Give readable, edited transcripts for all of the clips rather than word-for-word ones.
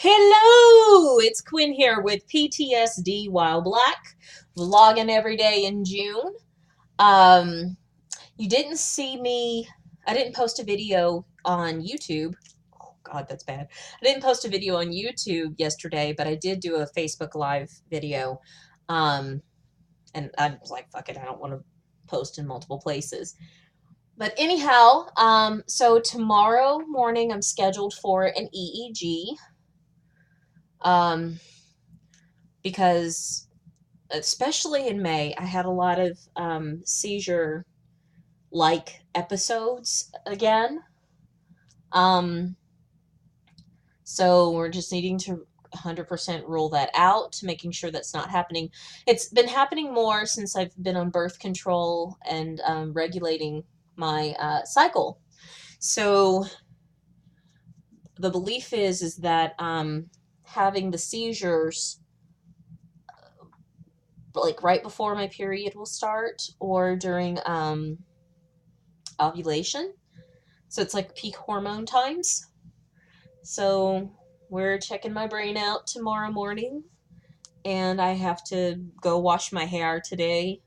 Hello, it's Quinn here with PTSD While Black, vlogging every day in June. Um, you didn't see me, I didn't post a video on YouTube. Oh God, that's bad. I didn't post a video on YouTube yesterday, but I did do a Facebook Live video. Um, and I was like, fuck it, I don't want to post in multiple places. But anyhow, so tomorrow morning I'm scheduled for an EEG. Um, because especially in May, I had a lot of seizure like episodes again. Um, so we're just needing to 100% rule that out, to making sure that's not happening. It's been happening more since I've been on birth control and regulating my cycle. So the belief is that having the seizures like right before my period will start or during ovulation. So it's like peak hormone times. So we're checking my brain out tomorrow morning, and I have to go wash my hair today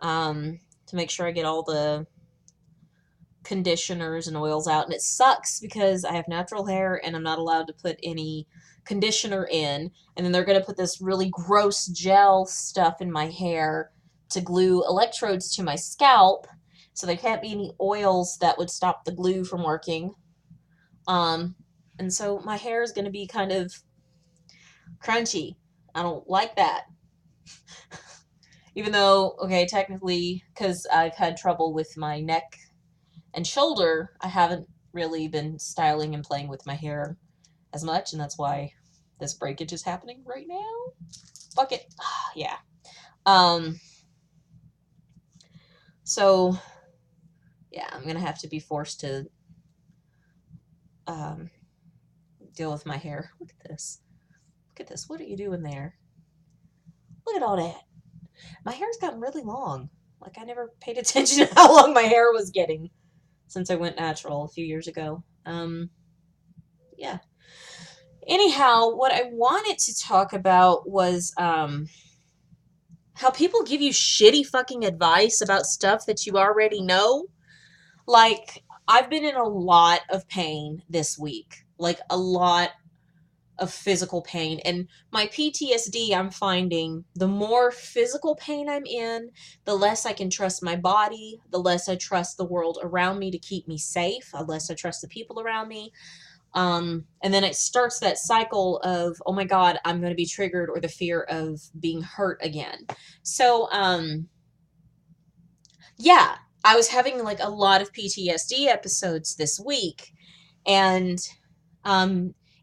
to make sure I get all the conditioners and oils out. And it sucks because I have natural hair and I'm not allowed to put any conditioner in, and then they're going to put this really gross gel stuff in my hair to glue electrodes to my scalp, so there can't be any oils that would stop the glue from working. And so my hair is going to be kind of crunchy. I don't like that. Even though, okay, technically, because I've had trouble with my neck and shoulder, I haven't really been styling and playing with my hair as much, and that's why this breakage is happening right now. Fuck it. Yeah. So, yeah, I'm gonna have to be forced to deal with my hair. Look at this. Look at this. What are you doing there? Look at all that. My hair's gotten really long. Like, I never paid attention to how long my hair was getting since I went natural a few years ago. Yeah. Anyhow, what I wanted to talk about was how people give you shitty fucking advice about stuff that you already know. Like, I've been in a lot of pain this week. Like, a lot of physical pain. And my PTSD, I'm finding the more physical pain I'm in, the less I can trust my body, the less I trust the world around me to keep me safe, the less I trust the people around me. And then it starts that cycle of, oh my God, I'm going to be triggered, or the fear of being hurt again. So, yeah, I was having like a lot of PTSD episodes this week, and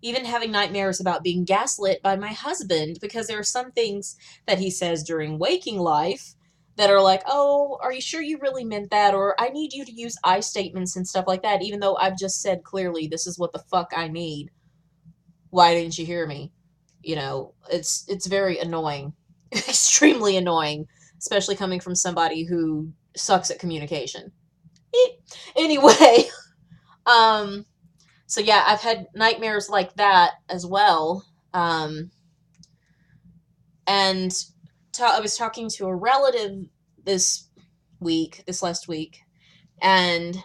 even having nightmares about being gaslit by my husband, because there are some things that he says during waking life that are like, oh, are you sure you really meant that? Or I need you to use I statements and stuff like that, even though I've just said clearly, this is what the fuck I need. Why didn't you hear me? You know, it's very annoying, extremely annoying, especially coming from somebody who sucks at communication. Anyway, um, so yeah, I've had nightmares like that as well. And I was talking to a relative this last week, and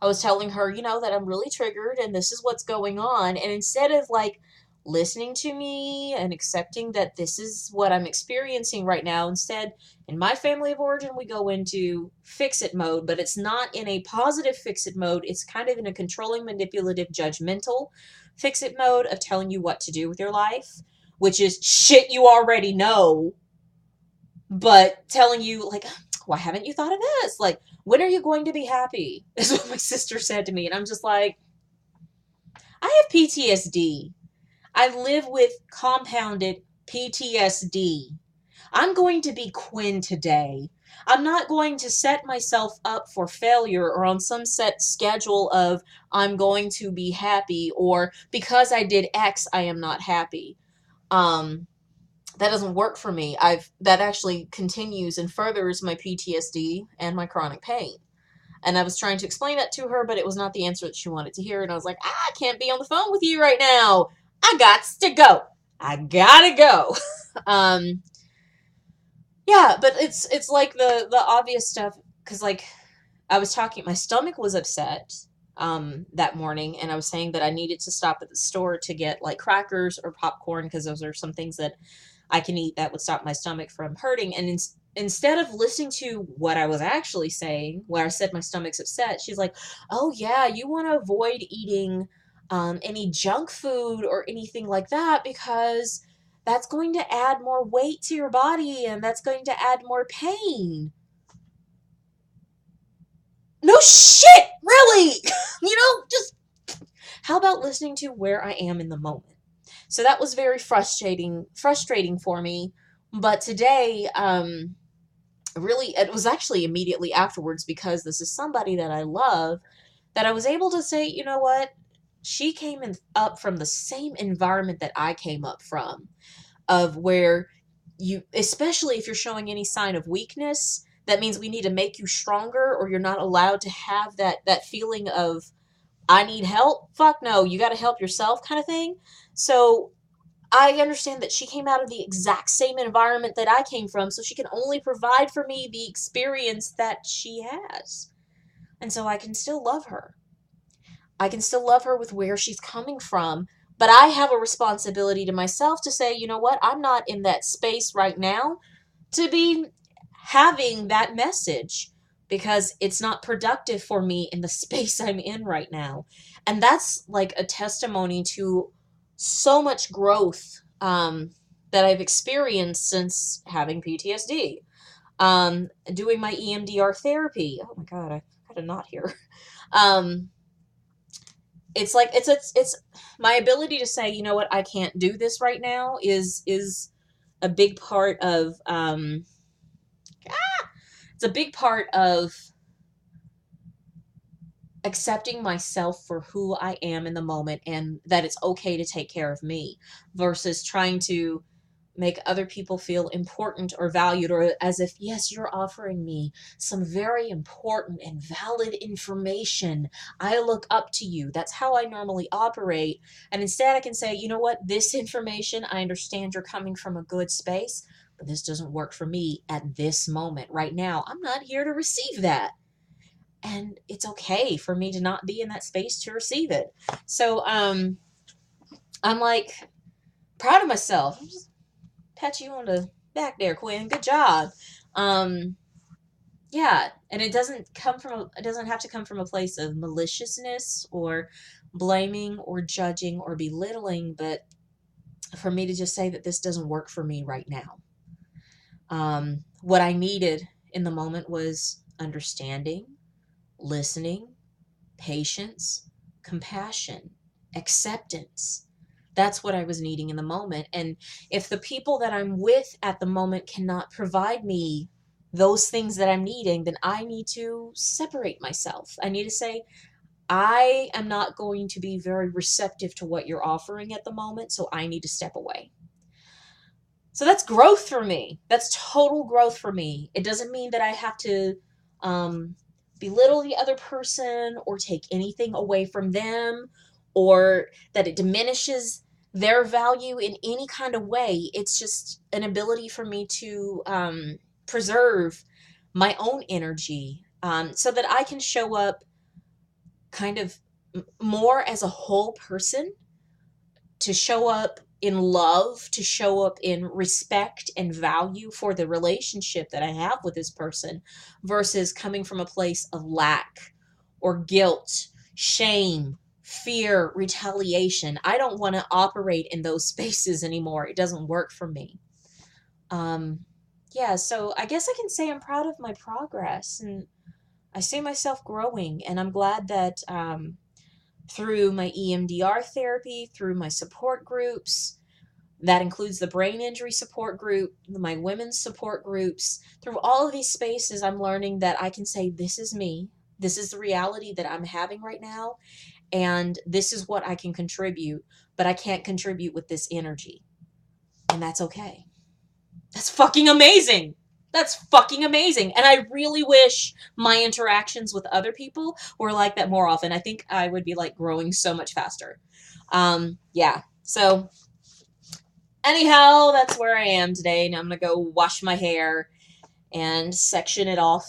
I was telling her, you know, that I'm really triggered and this is what's going on. And instead of like listening to me and accepting that this is what I'm experiencing right now, instead, in my family of origin, we go into fix it mode, but it's not in a positive fix it mode. It's kind of in a controlling, manipulative, judgmental fix it mode of telling you what to do with your life, which is shit you already know, but telling you, like, why haven't you thought of this? Like, when are you going to be happy? Is what my sister said to me. And I'm just like, I have PTSD. I live with compounded PTSD. I'm going to be Quinn today. I'm not going to set myself up for failure or on some set schedule of I'm going to be happy, or because I did X, I am not happy. That doesn't work for me. That actually continues and furthers my PTSD and my chronic pain. And I was trying to explain that to her, but it was not the answer that she wanted to hear. And I was like, I can't be on the phone with you right now. I gots to go. I gotta go. um, yeah, but it's like the obvious stuff because like I was talking, my stomach was upset that morning, and I was saying that I needed to stop at the store to get like crackers or popcorn because those are some things that I can eat that would stop my stomach from hurting. And instead of listening to what I was actually saying, where I said my stomach's upset, she's like, "Oh yeah, you want to avoid eating any junk food or anything like that because that's going to add more weight to your body and that's going to add more pain." No shit, really. Just how about listening to where I am in the moment? So that was very frustrating for me. But today, really, it was actually immediately afterwards because this is somebody that I love that I was able to say, you know what? She came up from the same environment that I came up from, of where you, especially if you're showing any sign of weakness, that means we need to make you stronger, or you're not allowed to have that feeling of I need help. Fuck no, you got to help yourself kind of thing. So I understand that she came out of the exact same environment that I came from, so she can only provide for me the experience that she has. And so I can still love her. I can still love her with where she's coming from, but I have a responsibility to myself to say, you know what, I'm not in that space right now to be having that message because it's not productive for me in the space I'm in right now. And that's like a testimony to so much growth that I've experienced since having PTSD. Doing my EMDR therapy. Oh my God, I got a knot here. Um, it's like it's my ability to say, you know what, I can't do this right now is a big part of it's a big part of accepting myself for who I am in the moment and that it's okay to take care of me versus trying to make other people feel important or valued, or as if, yes, you're offering me some very important and valid information. I look up to you. That's how I normally operate. And instead, I can say, you know what, this information, I understand you're coming from a good space, but this doesn't work for me at this moment. Right now, I'm not here to receive that. And it's okay for me to not be in that space to receive it. So, I'm like proud of myself. Pat you on the back there, Quinn. Good job. Um, yeah, and it doesn't have to come from a place of maliciousness or blaming or judging or belittling, but for me to just say that this doesn't work for me right now. What I needed in the moment was understanding, listening, patience, compassion, acceptance. That's what I was needing in the moment. And if the people that I'm with at the moment cannot provide me those things that I'm needing, then I need to separate myself. I need to say, I am not going to be very receptive to what you're offering at the moment, so I need to step away. So that's growth for me. That's total growth for me. It doesn't mean that I have to um, belittle the other person or take anything away from them or that it diminishes their value in any kind of way. It's just an ability for me to preserve my own energy so that I can show up kind of more as a whole person, to show up in love, to show up in respect and value for the relationship that I have with this person versus coming from a place of lack or guilt, shame, fear, retaliation. I don't want to operate in those spaces anymore. It doesn't work for me. Um, yeah, so I guess I can say I'm proud of my progress and I see myself growing, and I'm glad that through my EMDR therapy, through my support groups. That includes the brain injury support group, my women's support groups. Through all of these spaces, I'm learning that I can say, this is me. This is the reality that I'm having right now. And this is what I can contribute, but I can't contribute with this energy. And that's okay. That's fucking amazing. That's fucking amazing. And I really wish my interactions with other people were like that more often. I think I would be like growing so much faster. Yeah. So, anyhow, that's where I am today. Now I'm going to go wash my hair and section it off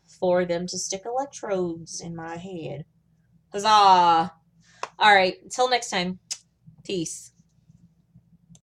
for them to stick electrodes in my head. Huzzah! Alright, until next time. Peace.